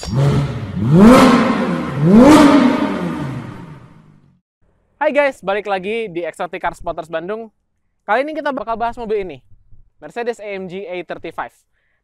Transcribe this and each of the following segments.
Hai guys, balik lagi di Exotic Car Spotters Bandung. Kali ini kita bakal bahas mobil ini, Mercedes-AMG A35.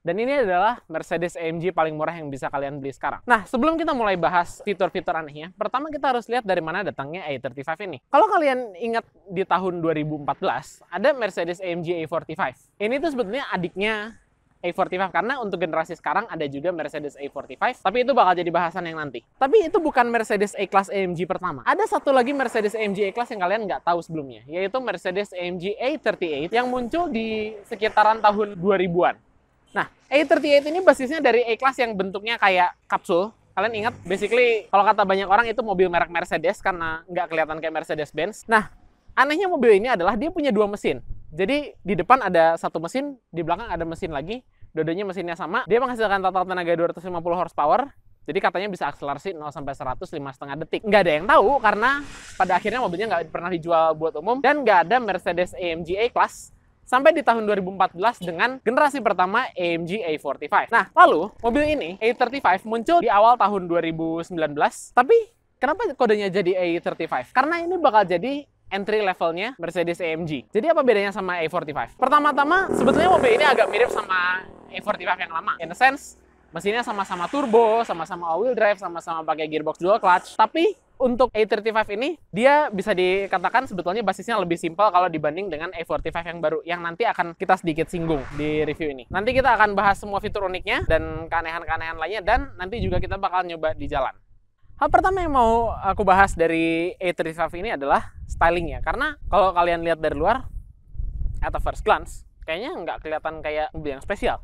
Dan ini adalah Mercedes-AMG paling murah yang bisa kalian beli sekarang. Nah, sebelum kita mulai bahas fitur-fitur anehnya, pertama kita harus lihat dari mana datangnya A35 ini. Kalau kalian ingat di tahun 2014, ada Mercedes-AMG A45. Ini tuh sebetulnya adiknya A45, karena untuk generasi sekarang ada juga Mercedes A45, tapi itu bakal jadi bahasan yang nanti. Tapi itu bukan Mercedes A-Class AMG pertama. Ada satu lagi Mercedes AMG A-Class yang kalian nggak tahu sebelumnya, yaitu Mercedes AMG A38 yang muncul di sekitaran tahun 2000-an. Nah, A38 ini basisnya dari A-Class yang bentuknya kayak kapsul. Kalian ingat, basically kalau kata banyak orang itu mobil merek Mercedes karena nggak kelihatan kayak Mercedes-Benz. Nah, anehnya mobil ini adalah dia punya dua mesin. Jadi di depan ada satu mesin, di belakang ada mesin lagi, dua-duanya mesinnya sama. Dia menghasilkan total tenaga 250 horsepower, jadi katanya bisa akselerasi 0 sampai 100 5,5 detik. Nggak ada yang tahu karena pada akhirnya mobilnya nggak pernah dijual buat umum dan nggak ada Mercedes AMG A-Class sampai di tahun 2014 dengan generasi pertama AMG A45. Nah, lalu mobil ini A35 muncul di awal tahun 2019, tapi kenapa kodenya jadi A35? Karena ini bakal jadi entry levelnya Mercedes AMG. Jadi apa bedanya sama A45? Pertama-tama, sebetulnya mobil ini agak mirip sama A45 yang lama. In a sense, mesinnya sama-sama turbo, sama-sama all-wheel drive, sama-sama pakai gearbox dual clutch. Tapi untuk A35 ini, dia bisa dikatakan sebetulnya basisnya lebih simpel kalau dibanding dengan A45 yang baru, yang nanti akan kita sedikit singgung di review ini. Nanti kita akan bahas semua fitur uniknya dan keanehan-keanehan lainnya, dan nanti juga kita bakal nyoba di jalan. Hal pertama yang mau aku bahas dari A35 ini adalah stylingnya. Karena kalau kalian lihat dari luar, at a first glance, kayaknya nggak kelihatan kayak mobil yang spesial.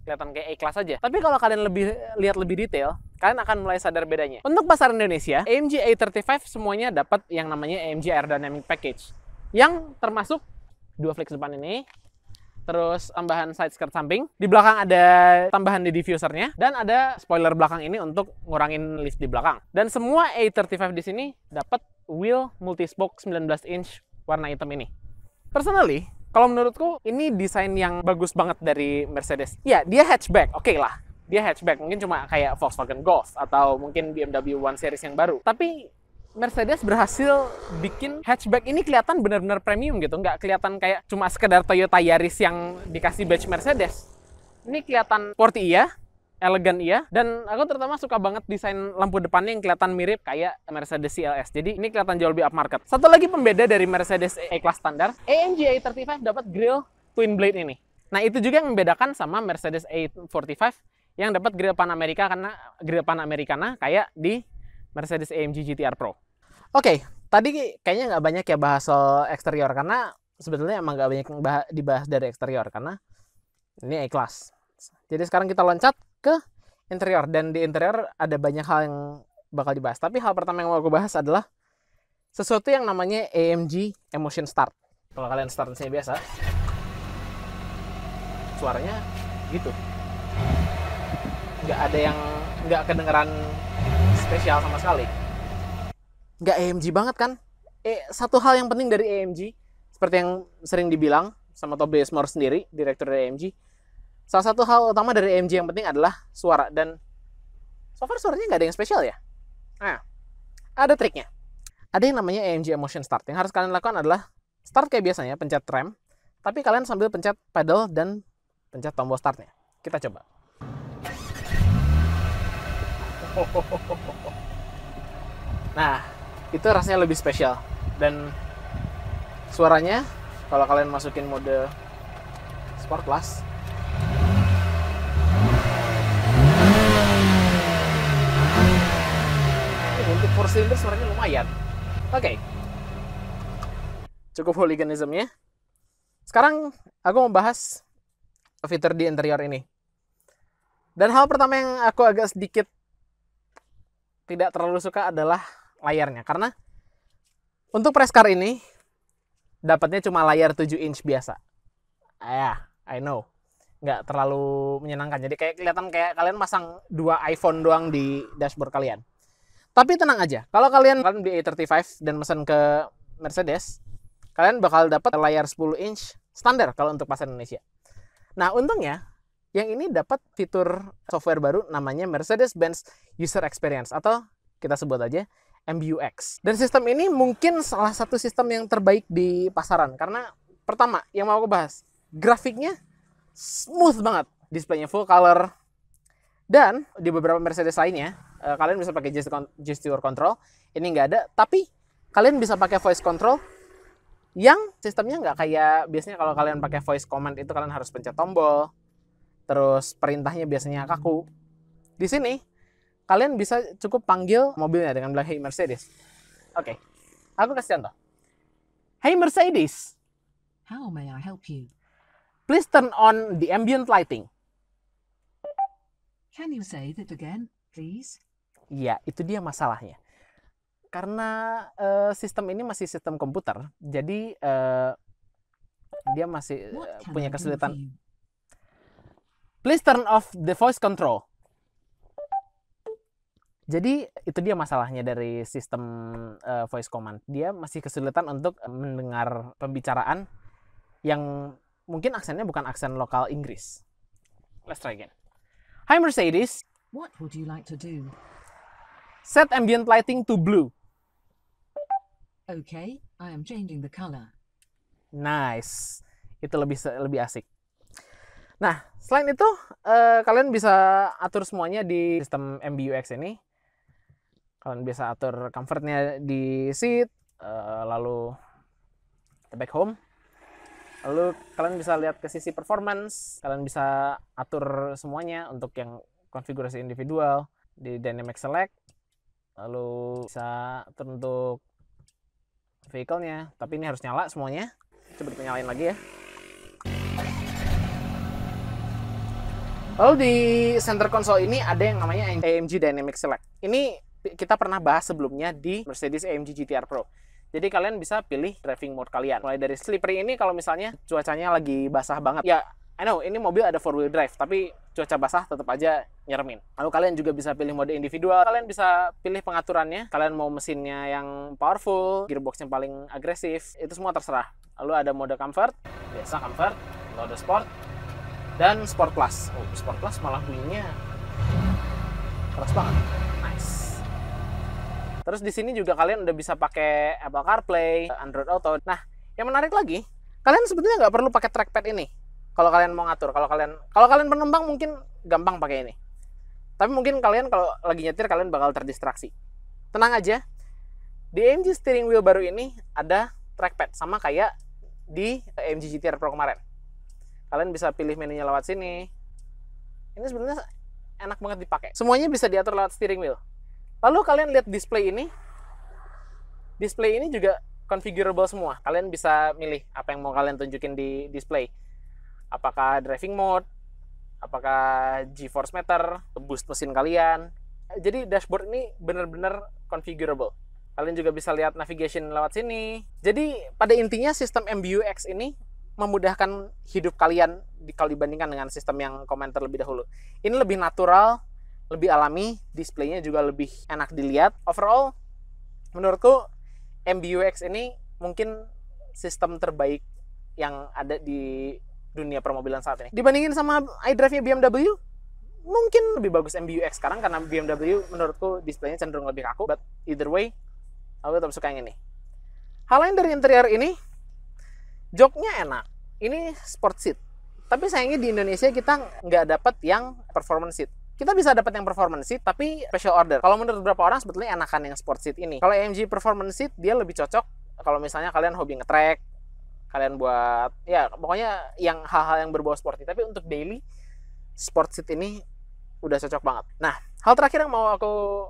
Kelihatan kayak A-Class aja. Tapi kalau kalian lihat lebih detail, kalian akan mulai sadar bedanya. Untuk pasar Indonesia, AMG A35 semuanya dapat yang namanya AMG Aerodynamic Package. Yang termasuk dua flex depan ini, terus tambahan side skirt samping, di belakang ada tambahan di diffusernya, dan ada spoiler belakang ini untuk ngurangin lift di belakang. Dan semua A35 di sini dapat wheel multispoke 19 inch warna hitam ini. Personally, kalau menurutku ini desain yang bagus banget dari Mercedes. Ya, dia hatchback, oke lah. Dia hatchback, mungkin cuma kayak Volkswagen Golf atau mungkin BMW 1 Series yang baru. Tapi Mercedes berhasil bikin hatchback ini kelihatan benar-benar premium gitu. Nggak kelihatan kayak cuma sekedar Toyota Yaris yang dikasih badge Mercedes. Ini kelihatan sporty iya, elegan iya, dan aku terutama suka banget desain lampu depannya yang kelihatan mirip kayak Mercedes CLS. Jadi ini kelihatan jauh lebih upmarket. Satu lagi pembeda dari Mercedes A-Class standar, AMG A35 dapat grill twin blade ini. Nah, itu juga yang membedakan sama Mercedes A45 yang dapat grill Panamericana kayak di Mercedes AMG GT-R Pro. Oke, tadi kayaknya nggak banyak ya bahas soal eksterior, karena sebetulnya emang nggak banyak dibahas dari eksterior, karena ini A-Class. Jadi sekarang kita loncat ke interior, dan di interior ada banyak hal yang bakal dibahas. Tapi hal pertama yang mau aku bahas adalah sesuatu yang namanya AMG Emotion Start. Kalau kalian start mesinnya biasa, suaranya gitu. Nggak kedengeran spesial sama sekali. Nggak AMG banget kan? Satu hal yang penting dari AMG, seperti yang sering dibilang sama Tobias Moore sendiri, direktur dari AMG, salah satu hal utama dari AMG yang penting adalah suara. Dan so far suaranya nggak ada yang spesial ya. Nah, ada triknya. Ada yang namanya AMG Emotion Start. Yang harus kalian lakukan adalah start kayak biasanya, pencet rem, tapi kalian sambil pencet pedal dan pencet tombol startnya. Kita coba. Nah, itu rasanya lebih spesial. Dan suaranya, kalau kalian masukin mode Sport Plus, untuk 4-cylinder suaranya lumayan. Oke. Cukup hooliganismnya. Sekarang aku mau bahas fitur di interior ini. Dan hal pertama yang aku agak sedikit tidak terlalu suka adalah layarnya. Karena untuk press car ini dapatnya cuma layar 7 inch biasa. I know. Nggak terlalu menyenangkan. Jadi kayak kelihatan kayak kalian masang 2 iPhone doang di dashboard kalian. Tapi tenang aja. Kalau kalian beli A35 dan pesan ke Mercedes, kalian bakal dapat layar 10 inch standar kalau untuk pasar Indonesia. Nah, untungnya Yang ini dapat fitur software baru namanya Mercedes-Benz User Experience atau kita sebut aja MBUX. Dan sistem ini mungkin salah satu sistem yang terbaik di pasaran karena pertama yang mau aku bahas, grafiknya smooth banget, displaynya full color. Dan di beberapa Mercedes lainnya kalian bisa pakai gesture control, ini nggak ada, tapi kalian bisa pakai voice control yang sistemnya nggak kayak biasanya kalau kalian pakai voice command itu kalian harus pencet tombol, terus perintahnya biasanya kaku. Di sini kalian bisa cukup panggil mobilnya dengan bilang hey Mercedes. Oke, aku kasih contoh. Hey Mercedes, how may I help you? Please turn on the ambient lighting. Can you say that again, please? Iya, itu dia masalahnya. Karena sistem ini masih sistem komputer, jadi dia masih punya kesulitan. Please turn off the voice control. Jadi itu dia masalahnya dari sistem voice command. Dia masih kesulitan untuk mendengar pembicaraan yang mungkin aksennya bukan aksen lokal Inggris. Let's try again. Hi Mercedes. What would you like to do? Set ambient lighting to blue. Okay, I am changing the color. Nice. Itu lebih asik. Nah, selain itu kalian bisa atur semuanya di sistem MBUX ini. Kalian bisa atur comfortnya di seat, lalu back home. Lalu kalian bisa lihat ke sisi performance, kalian bisa atur semuanya untuk yang konfigurasi individual di dynamic select. Lalu bisa atur untuk vehicle-nya, tapi ini harus nyala semuanya. Coba kita nyalain lagi ya. Lalu di center console ini ada yang namanya AMG Dynamic Select. Ini kita pernah bahas sebelumnya di Mercedes AMG GT-R Pro. Jadi kalian bisa pilih driving mode kalian. Mulai dari slippery ini kalau misalnya cuacanya lagi basah banget. Ya, I know ini mobil ada 4-wheel drive, tapi cuaca basah tetap aja nyeremin. Lalu kalian juga bisa pilih mode individual. Kalian bisa pilih pengaturannya. Kalian mau mesinnya yang powerful, gearbox yang paling agresif, itu semua terserah. Lalu ada mode comfort, biasa comfort, mode sport, dan sport plus. Oh, sport plus malah bunyinya keras banget. Nice. Terus di sini juga kalian udah bisa pakai Apple CarPlay, Android Auto. Nah, yang menarik lagi, kalian sebetulnya nggak perlu pakai trackpad ini. Kalau kalian mau ngatur, kalau kalian penumpang mungkin gampang pakai ini. Tapi mungkin kalian kalau lagi nyetir kalian bakal terdistraksi. Tenang aja. Di AMG steering wheel baru ini ada trackpad sama kayak di AMG GT-R Pro kemarin. Kalian bisa pilih menunya lewat sini. Ini sebenarnya enak banget dipakai. Semuanya bisa diatur lewat steering wheel. Lalu kalian lihat display ini. Display ini juga configurable semua. Kalian bisa milih apa yang mau kalian tunjukin di display. Apakah driving mode, apakah G-force meter, boost mesin kalian. Jadi dashboard ini benar-benar configurable. Kalian juga bisa lihat navigation lewat sini. Jadi pada intinya sistem MBUX ini memudahkan hidup kalian kalau dibandingkan dengan sistem yang komentar lebih dahulu. Ini lebih natural, lebih alami, displaynya juga lebih enak dilihat. Overall, menurutku MBUX ini mungkin sistem terbaik yang ada di dunia permobilan saat ini. Dibandingin sama iDrive-nya BMW, mungkin lebih bagus MBUX sekarang karena BMW menurutku displaynya cenderung lebih kaku. But either way, aku tetap suka yang ini. Hal lain dari interior ini, joknya enak. Ini sport seat. Tapi sayangnya di Indonesia kita nggak dapat yang performance seat. Kita bisa dapat yang performance seat, tapi special order. Kalau menurut beberapa orang sebetulnya enakan yang sport seat ini. Kalau AMG performance seat, dia lebih cocok kalau misalnya kalian hobi nge-track, kalian buat, ya pokoknya yang hal-hal yang berbau sporty. Tapi untuk daily, sport seat ini udah cocok banget. Nah, hal terakhir yang mau aku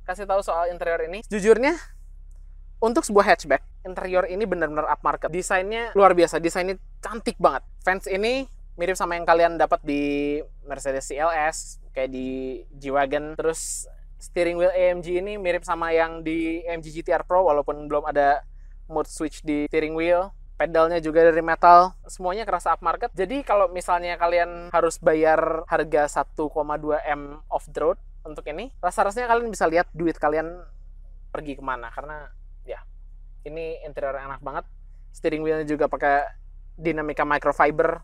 kasih tahu soal interior ini, jujurnya, untuk sebuah hatchback, interior ini benar-benar upmarket. Desainnya luar biasa, desainnya cantik banget. Fans ini mirip sama yang kalian dapat di Mercedes CLS, kayak di G-Wagon. Terus steering wheel AMG ini mirip sama yang di AMG GT-R Pro, walaupun belum ada mode switch di steering wheel. Pedalnya juga dari metal, semuanya kerasa upmarket. Jadi kalau misalnya kalian harus bayar harga 1,2 M off-the-road untuk ini, rasa-rasanya kalian bisa lihat duit kalian pergi kemana. Karena ya, ini interior enak banget. Steering wheelnya juga pakai Dinamica Microfiber.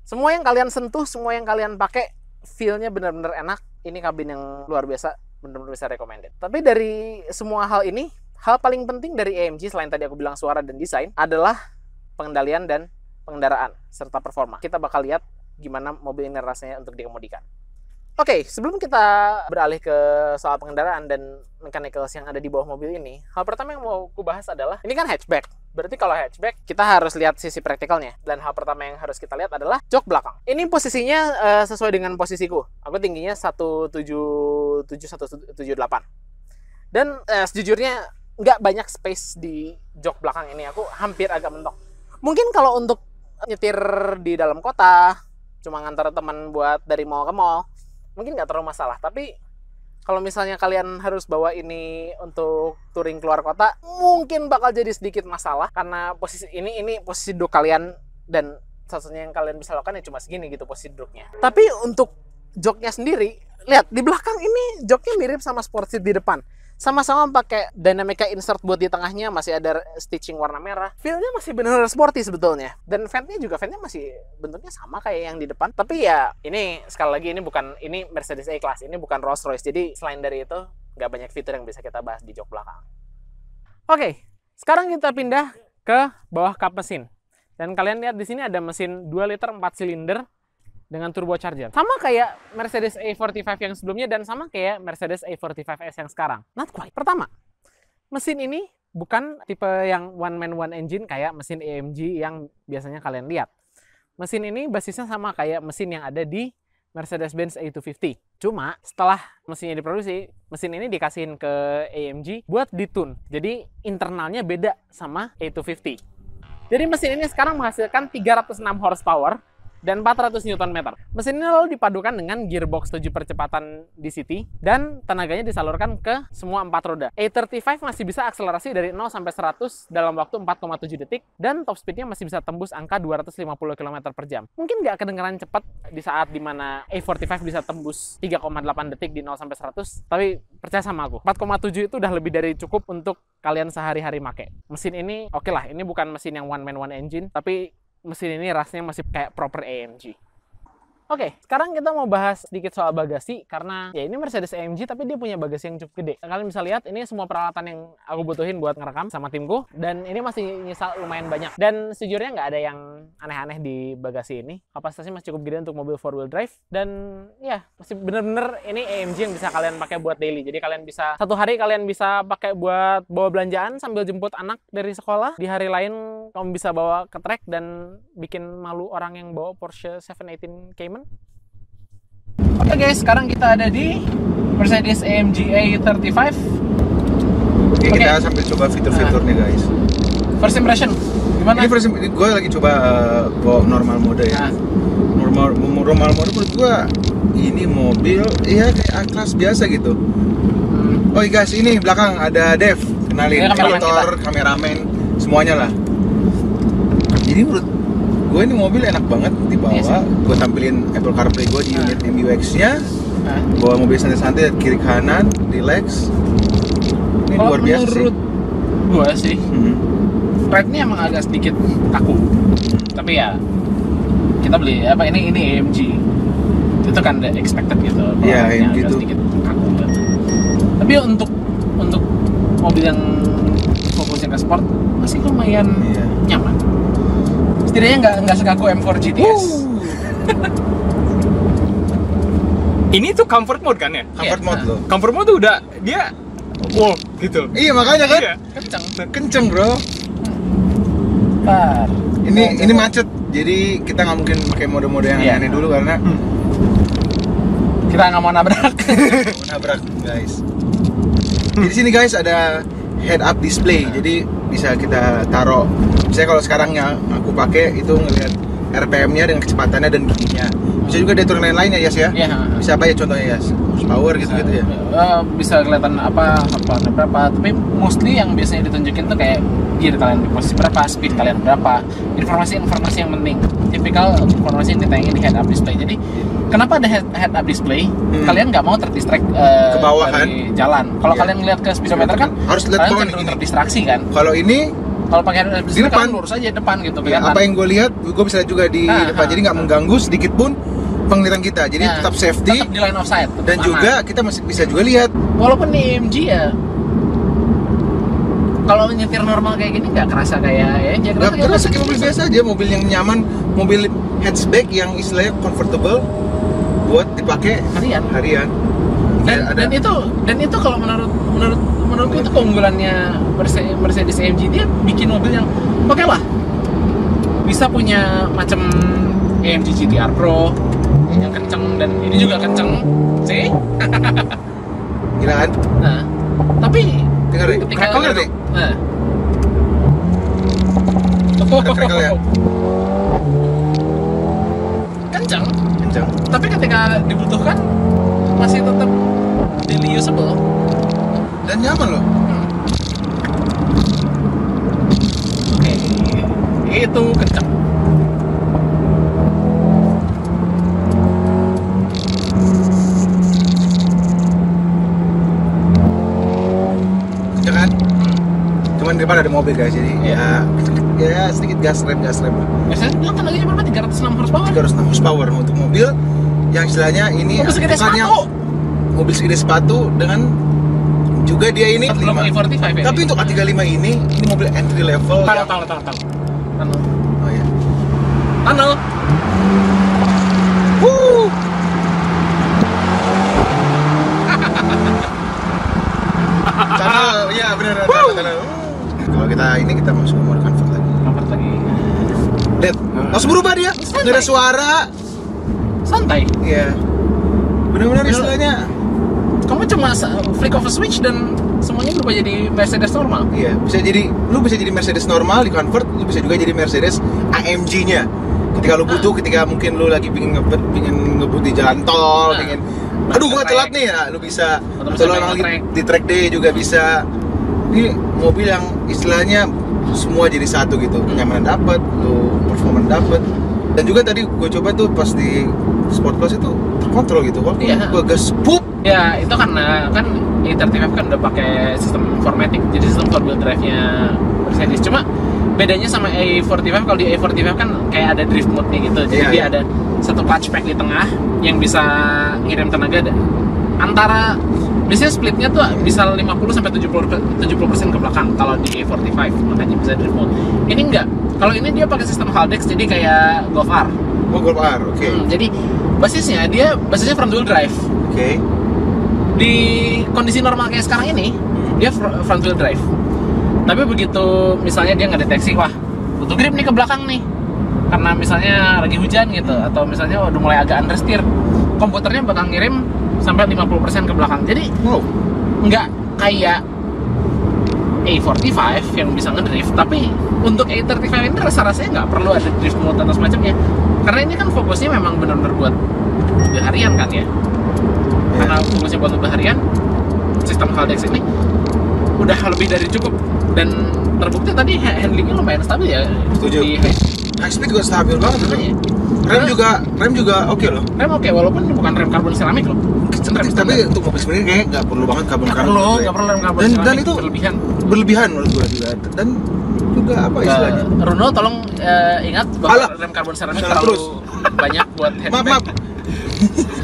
Semua yang kalian sentuh, semua yang kalian pakai, feel-nya benar-benar enak. Ini kabin yang luar biasa, benar-benar bisa recommended. Tapi dari semua hal ini, hal paling penting dari AMG selain tadi aku bilang suara dan desain adalah pengendalian dan pengendaraan serta performa. Kita bakal lihat gimana mobil ini rasanya untuk dikemudikan. Oke, sebelum kita beralih ke soal pengendaraan dan mechanicals yang ada di bawah mobil ini, hal pertama yang mau aku bahas adalah, ini kan hatchback. Berarti kalau hatchback, kita harus lihat sisi praktikalnya. Dan hal pertama yang harus kita lihat adalah jok belakang. Ini posisinya sesuai dengan posisiku. Aku tingginya 177-178. Dan sejujurnya, nggak banyak space di jok belakang ini. Aku hampir agak mentok. Mungkin kalau untuk nyetir di dalam kota, cuma ngantar teman buat dari mall ke mall, mungkin nggak terlalu masalah. Tapi kalau misalnya kalian harus bawa ini untuk touring keluar kota, mungkin bakal jadi sedikit masalah karena posisi ini posisi duduk kalian, dan satu-satunya yang kalian bisa lakukan ya cuma segini gitu posisi duduknya. Tapi untuk joknya sendiri, lihat di belakang ini joknya mirip sama sport seat di depan. Sama-sama pakai Dynamica insert buat di tengahnya, masih ada stitching warna merah. Feel-nya masih benar-benar sporty sebetulnya. Dan ventnya masih bentuknya sama kayak yang di depan. Tapi ya ini sekali lagi ini Mercedes A-Class, ini bukan Rolls Royce. Jadi selain dari itu nggak banyak fitur yang bisa kita bahas di jok belakang. Oke, sekarang kita pindah ke bawah kap mesin. Dan kalian lihat di sini ada mesin 2 liter 4 silinder dengan turbocharger. Sama kayak Mercedes A45 yang sebelumnya dan sama kayak Mercedes A45S yang sekarang. Not quite. Pertama, mesin ini bukan tipe yang one man one engine kayak mesin AMG yang biasanya kalian lihat. Mesin ini basisnya sama kayak mesin yang ada di Mercedes-Benz A250. Cuma setelah mesinnya diproduksi, mesin ini dikasihin ke AMG buat ditune. Jadi internalnya beda sama A250. Jadi mesin ini sekarang menghasilkan 306 horsepower dan 400 Nm. Mesin ini lalu dipadukan dengan gearbox 7 percepatan DCT dan tenaganya disalurkan ke semua 4 roda. A35 masih bisa akselerasi dari 0 sampai 100 dalam waktu 4,7 detik dan top speednya masih bisa tembus angka 250 km per jam. Mungkin nggak kedengaran cepat di saat dimana A45 bisa tembus 3,8 detik di 0 sampai 100, tapi percaya sama aku, 4,7 itu udah lebih dari cukup untuk kalian sehari-hari make. Mesin ini oke lah, ini bukan mesin yang one man one engine, tapi mesin ini rasanya masih kayak proper AMG. Oke, sekarang kita mau bahas sedikit soal bagasi, karena ya ini Mercedes AMG tapi dia punya bagasi yang cukup gede. Kalian bisa lihat ini semua peralatan yang aku butuhin buat ngerekam sama timku, dan ini masih nyisa lumayan banyak. Dan sejujurnya nggak ada yang aneh-aneh di bagasi ini. Kapasitasnya masih cukup gede untuk mobil 4-wheel drive, dan ya masih bener-bener ini AMG yang bisa kalian pakai buat daily. Jadi kalian bisa, satu hari kalian bisa pakai buat bawa belanjaan sambil jemput anak dari sekolah. Di hari lain kamu bisa bawa ke track dan bikin malu orang yang bawa Porsche 718 Cayman. Oke guys, sekarang kita ada di Mercedes AMG A35. Oke, kita sambil coba fitur-fiturnya guys. First impression, gimana? Ini gue lagi coba bawa normal mode ya. Normal mode menurut gue ini mobil ya kayak A-Class biasa gitu. Oh iya guys, ini belakang ada Dev, kenalin, editor, kameramen, semuanya lah. Jadi menurut gue ini mobil enak banget dibawa. Gue tampilin Apple CarPlay gue di unit MBUX-nya. Bawa mobil santai-santai, kiri kanan, relax. Ini luar biasa sih. Menurut gue sih, ride-nya emang agak sedikit kaku. Tapi ya kita beli apa ini AMG. Itu kan expected gitu. Iya, AMG itu sedikit kaku gitu. Tapi untuk mobil yang fokusnya ke sport masih lumayan nyaman. Setidaknya nggak sekaku M4 GTS. Ini tuh comfort mode kan ya? Comfort mode loh. Comfort mode tuh udah dia wow gitu. Iya makanya kan. Iya. Kenceng bro. Bentar. Ini macet. Jadi kita nggak mungkin pakai mode-mode yang aneh dulu karena kita nggak mau nabrak. Nabrak guys. Di sini guys ada head up display. Jadi bisa kita taruh. Misalnya kalau sekarang yang aku pakai itu ngelihat RPM-nya dengan kecepatannya dan giginya. Bisa juga diatur lain-lain ya Yas ya? Iya. Bisa apa ya contohnya Yas? Power gitu-gitu ya? Bisa kelihatan apa berapa. Tapi mostly yang biasanya ditunjukin tuh kayak gear kalian di posisi berapa, speed kalian berapa, informasi yang penting. Tipikal informasi yang ditayangin di head up display. Jadi kenapa ada head up display? Kalian nggak mau terdistract ke bawah dari jalan. Kalau kalian ngeliat ke speedometer kan harus lihat kalian bawah cenderung ini. terdistraksi kan. Kalau ini Kalau pakai head Di depan. kan lurus aja depan gitu. Ya, kelihatan. apa yang gue lihat, gue bisa juga di depan, jadi nggak mengganggu sedikit pun penglihatan kita. Jadi Nah, tetap safety tetap di line of sight. tetap dan aman. juga kita masih bisa juga lihat. Walaupun di AMG ya, kalau nyetir normal kayak gini nggak kerasa kayak ya Nggak terasa kayak mobil biasa aja, mobil yang nyaman, mobil hatchback yang istilahnya comfortable buat dipakai harian. Dan itu kalau menurutku itu keunggulannya Mercedes AMG, dia bikin mobil yang oke lah, bisa punya macam AMG GT-R Pro yang kenceng, dan ini juga kenceng sih. Gila kan? Nah, tapi Dengar deh, ketika crackle deh. nah, Ada crackle ya? kenceng, Kencang. tapi ketika dibutuhkan masih tetap daily usable. Dan nyaman loh. Oke, itu kenceng. Kencang kan? Cuman di depan ada mobil guys, jadi ya sedikit gas rem lah. Biasanya bilang kan lagi berapa? 306 horsepower. 306 horsepower untuk mobil yang istilahnya ini Mobil segede bukan yang sepatu. mobil segede sepatu dengan juga dia ini Belum 45. A45 ya. Tapi untuk A35 ini mobil entry level yang Tahu. Tunnel. oh ya. Tunnel. Wuh. Tunnel, ya benar. Tunnel. Kalau kita masuk ke mode comfort lagi. Comfort lagi. Lihat, langsung berubah dia. Nggak ada suara. Santai. Iya. Benar-benar istilahnya. Kamu cuma flick of a switch dan semuanya berubah jadi Mercedes normal. Iya, lu bisa jadi Mercedes normal di convert, lu bisa juga jadi Mercedes AMG-nya. Ketika lu butuh, ketika mungkin lu lagi pingin ngebut di jalan tol, pingin aduh gua telat nih ya, lu bisa. Atau lu lagi di track day juga bisa. Ini mobil yang istilahnya semua jadi satu gitu. Kenyamanan dapat, lu performance dapat. Dan juga tadi gue coba tuh pas di Sport Plus itu terkontrol gitu. Walaupun gue gas pup. Ya, itu karena kan E35 kan udah pakai sistem 4MATIC, jadi sistem 4-wheel drive-nya Mercedes. Cuma bedanya sama A45, kalau di A45 kan kayak ada drift mode-nya gitu. Jadi dia ada satu clutch pack di tengah yang bisa ngirim tenaga antara, biasanya splitnya tuh bisa 50 sampai 70% ke belakang kalau di A45, makanya bisa drift mode. Ini enggak. Kalau ini dia pakai sistem Haldex, jadi kayak Golf R. Oh, Golf R, oke. Jadi basisnya front wheel drive. Oke. Di kondisi normal kayak sekarang ini, dia front wheel drive. Tapi begitu misalnya dia ngedeteksi, wah butuh grip nih ke belakang nih, karena misalnya lagi hujan gitu, atau misalnya udah mulai agak understeer, komputernya bakal ngirim sampai 50% ke belakang. Jadi nggak kayak A45 yang bisa ngedrift, tapi untuk A35 ini rasa-rasanya nggak perlu ada drift mode atau semacamnya, karena ini kan fokusnya memang benar-benar buat mobil harian kan ya. Karena fokusnya buat mobil harian, sistem Haldex ini udah lebih dari cukup, dan terbukti tadi handlingnya lumayan stabil ya. Setuju. Di high speed juga stabil banget tuh. Rem juga oke loh. Rem oke, walaupun bukan rem karbon seramik loh. Tapi untuk mobil sendiri kayak nggak perlu banget karbon nggak perlu rem karbon seramik. Dan itu berlebihan menurut gue juga. Dan juga apa istilahnya? Runo tolong ingat bahwa rem karbon seramik terlalu banyak buat hatchback. Maaf.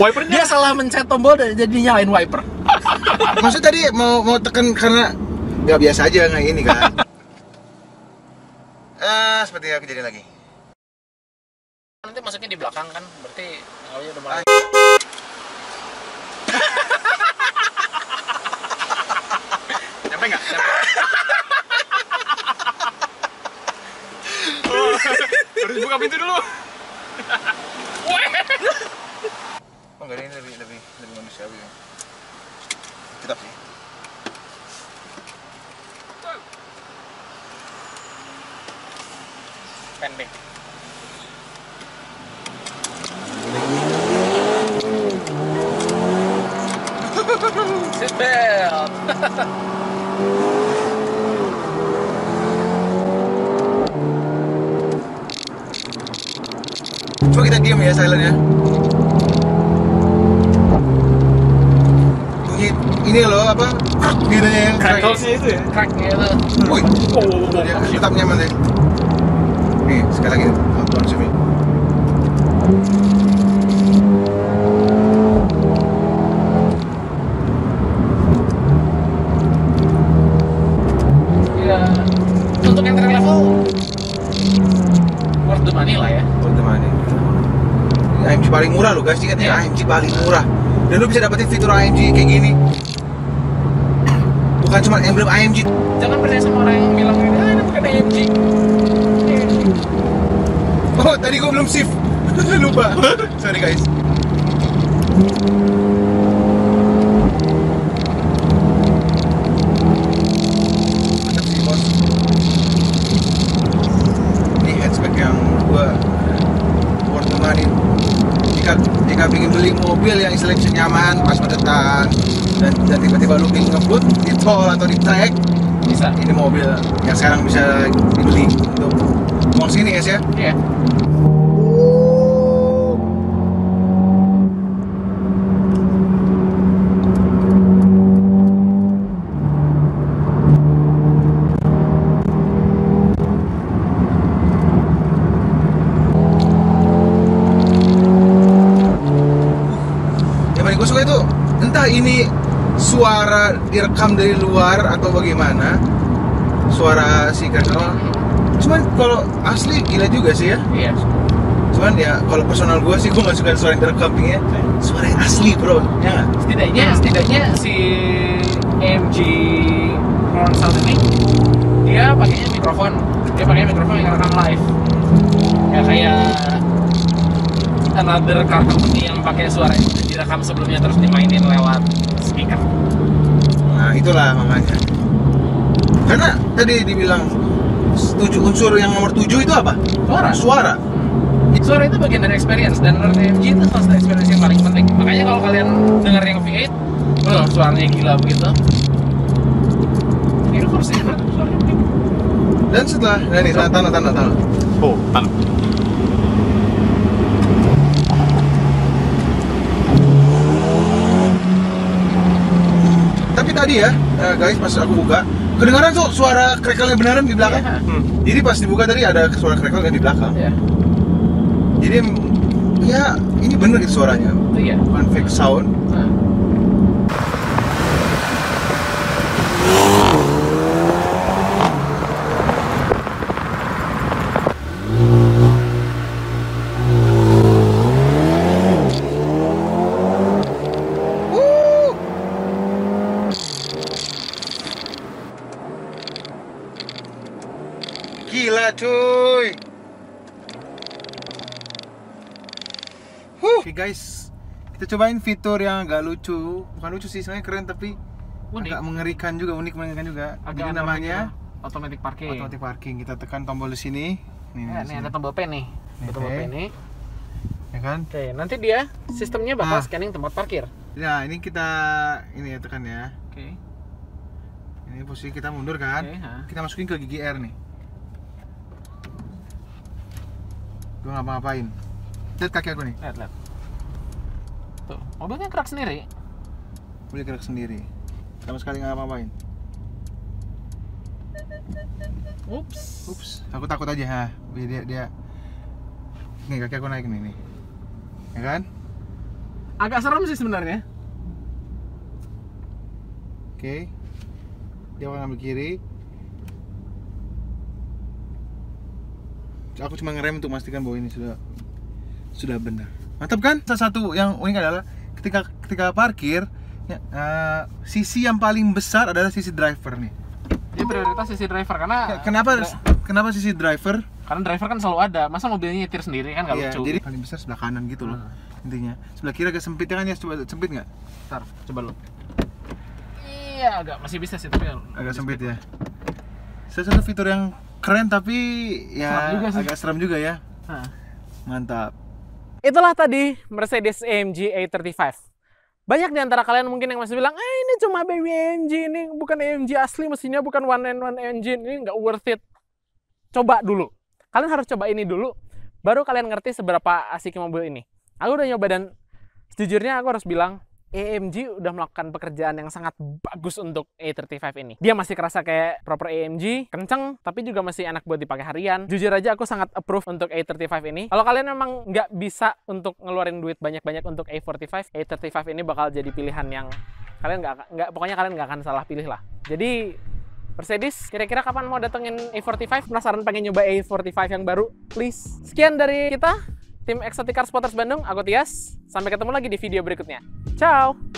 Wipernya dia salah mencet tombol dan jadi nyalain wiper. Maksud tadi mau tekan karena nggak biasa aja nggak ini kan. Seperti kejadian lagi. Nanti masuknya di belakang kan, berarti awalnya udah mulai. Nyampe nggak? Harus buka pintu dulu. Oh enggak, ini lebih manusiawi ya. Tetap sih. Pendek. Seatbelt. Coba kita diam ya, silent ya. ini loh apa? Gitu ya. Crackles-nya itu ya. Crack gitu. Wih. Dia tetap nyaman deh. Nih, sekali lagi tonton sini. Ya, untuk entry level worth the money lah ya. Teman-teman ini. AMG paling murah loh guys, ingat ya, AMG paling murah. Dan lu bisa dapetin fitur AMG kayak gini. Bukan cuma emblem AMG. Jangan percaya sama orang yang bilang ini, ini bukan AMG. Oh, tadi gua belum shift. Lupa. Sorry guys. Mantap sih bos. Ini hatchback yang gua worth the money. Jika ingin beli mobil yang istilahnya nyaman pas mendetan dan tiba-tiba lu ingin ngebut di tol atau di trek, Bisa. ini mobil yang sekarang bisa dibeli untuk mau sini guys ya. Iya. Yang paling gue suka itu entah ini suara direkam dari luar atau bagaimana, suara si Crackle. Cuman kalau asli gila juga sih ya. Iya. Cuman ya kalau personal gue sih gue nggak suka suara yang direkam ya. Suara yang asli bro, ya nggak? Setidaknya si AMG Crown Sound ini dia pakainya mikrofon yang rekam live. Ya kayak another car company yang pakai suara yang udah direkam sebelumnya terus dimainin lewat speaker. Nah itulah makanya. Karena tadi dibilang unsur yang nomor 7 itu apa? Suara. Suara itu bagian dari experience dan menurut AMG itu salah satu experience yang paling penting. Makanya kalau kalian dengar yang V8, suaranya gila begitu. Ini kursi suaranya begitu. Dan setelah, nah ini tanda. Oh, tanam. Tapi tadi ya, guys pas aku buka, kedengaran tuh suara crackle-nya beneran di belakang. Iya. Jadi pas dibuka tadi ada suara crackle yang di belakang. Iya. Jadi ya ini bener gitu suaranya, Itu ya. bukan fake sound. Nah. Gila cuy. Oke guys, kita cobain fitur yang agak lucu. Bukan lucu sih, sebenarnya keren tapi Unik. agak mengerikan juga, mengerikan juga. Jadi namanya automatic parking. automatic parking. Kita tekan tombol di sini. Nih, Ya, di nih sini. ada tombol P nih. Nih, Ada tombol P. P nih. Ya kan? Oke, nanti dia sistemnya bakal Ah. scanning tempat parkir. Nah, ini kita ini ya tekan ya. Oke. Ini posisi kita mundur kan? Oke, ha. Kita masukin ke gigi R nih. Gue ngapa-ngapain. Lihat kaki aku nih. Lihat. Tuh, mobilnya gerak sendiri. Boleh gerak sendiri. Sama sekali nggak ngapa-ngapain. Ups. Aku takut aja, ha. Dia. Nih kaki aku naik nih. Ya kan? Agak serem sih sebenarnya. Oke. Dia akan ngambil kiri. Aku cuma ngerem untuk memastikan bahwa ini sudah benar. Mantap kan? Salah satu yang unik adalah ketika parkir, ya, sisi yang paling besar adalah sisi driver nih. Dia prioritas sisi driver karena Kenapa sisi driver? karena driver kan selalu ada. Masa mobilnya nyetir sendiri kan nggak Iya, lucu. jadi paling besar sebelah kanan gitu loh. Intinya. Sebelah kiri agak sempit ya kan ya, coba sempit nggak? Ntar, coba lu. Iya, masih bisa sih tapi Agak sempit ya. Salah satu fitur yang keren tapi ya Serem juga sih. agak serem juga ya. Nah. Mantap. Itulah tadi Mercedes AMG A35. Banyak di antara kalian mungkin yang masih bilang, ini cuma baby AMG, ini bukan AMG asli, mesinnya bukan one-in-one engine, ini nggak worth it. Coba dulu. Kalian harus coba ini dulu, baru kalian ngerti seberapa asik mobil ini. Aku udah nyoba dan sejujurnya aku harus bilang, AMG udah melakukan pekerjaan yang sangat bagus untuk A35 ini. Dia masih kerasa kayak proper AMG, kenceng, tapi juga masih enak buat dipakai harian. Jujur aja aku sangat approve untuk A35 ini. Kalau kalian memang nggak bisa untuk ngeluarin duit banyak-banyak untuk A45, A35 ini bakal jadi pilihan yang kalian pokoknya kalian nggak akan salah pilih lah. Jadi Mercedes, kira-kira kapan mau datengin A45? Penasaran pengen nyoba A45 yang baru? Please. Sekian dari kita, tim Exotic Car Spotters Bandung. Aku Tias. Sampai ketemu lagi di video berikutnya. Ciao!